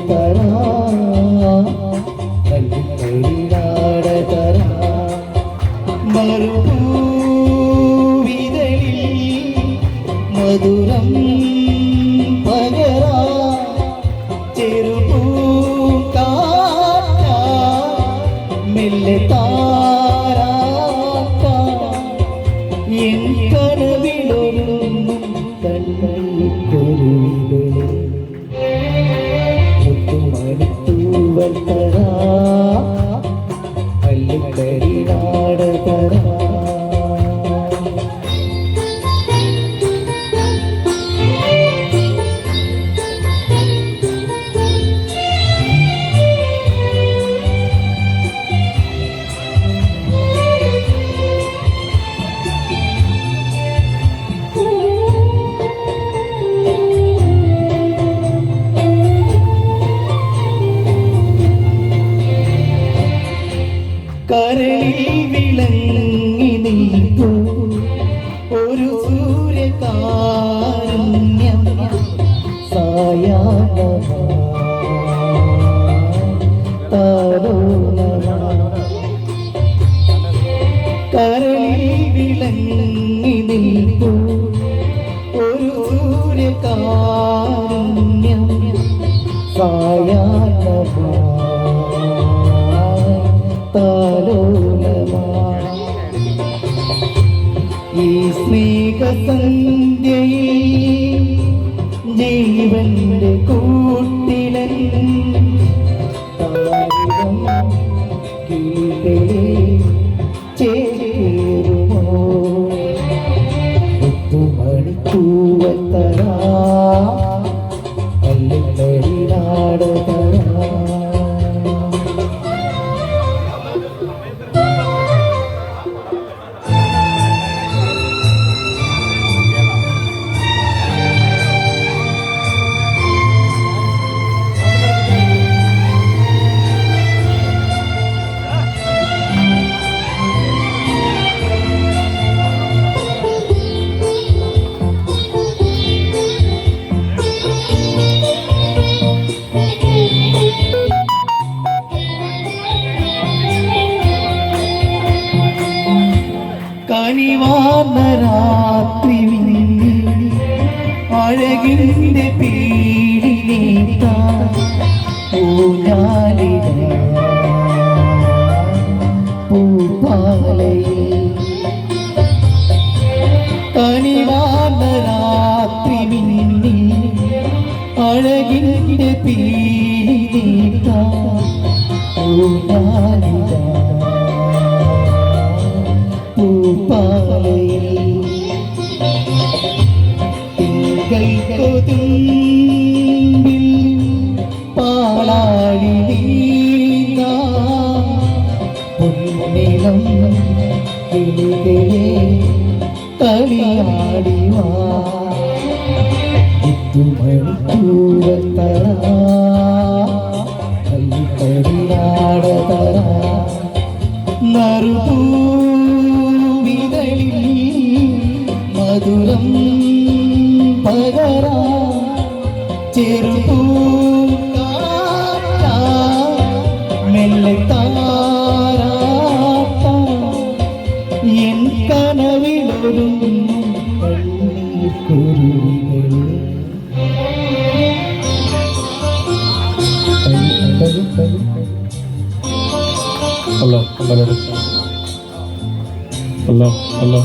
തരാ കല്ലുകളിലാട തരാ മറുപൂവിതളിൽ മധുരം പകരാ ചെറുപൂക്കാറ്റ മെല്ലെ താരാട്ട എൻ കനവിലൊന്നും കണ്ണീക്കുരുവികളെ മുത്തുമണിത്തൂവൽ തരാ കല്ലുകളിലാട തരാ കരളിൽ വിളങ്ങി നിൽപ്പൂ ഒരു സൂര്യകാരുണ്യം കരളിൽ വിളങ്ങി നിൽപ്പൂ ഒരു സൂര്യകാരുണ്യം ഈ സ്നേഹസന്ധ്യയിൽ ജീവന്റെ കൂട്ടിലൻ താരം കിളികളെ ചേരുമോ മുത്തുമണിത്തൂവൽ തരാ കല്ലുകളിലാട തരാ കനിവാർന്ന രാത്രി അഴകിന്റെ പീടിനേത്ത പൂപ്പാലയിൽ കനിവാർന്ന രാത്രി അഴകിന്റെ പീടിനേത്ത പൂപ്പാലയിൽ തിങ്കൾ കൊതുമ്പിൽ പാലാടി പൊന്നിളം കിളികളെ കളിയാടിവാ മുത്തുമണിത്തൂവൽ തരാ കല്ലുകളിലാട തരാ മധുരം പകരാ ചെറുപൂക്കാറ്റ മെല്ലെ താരാട്ട എൻ കനവിലൊരുങ്ങുന്നു കണ്ണീർക്കുരുവികളെ ഹലോ ഹലോ ഹലോ ഹലോ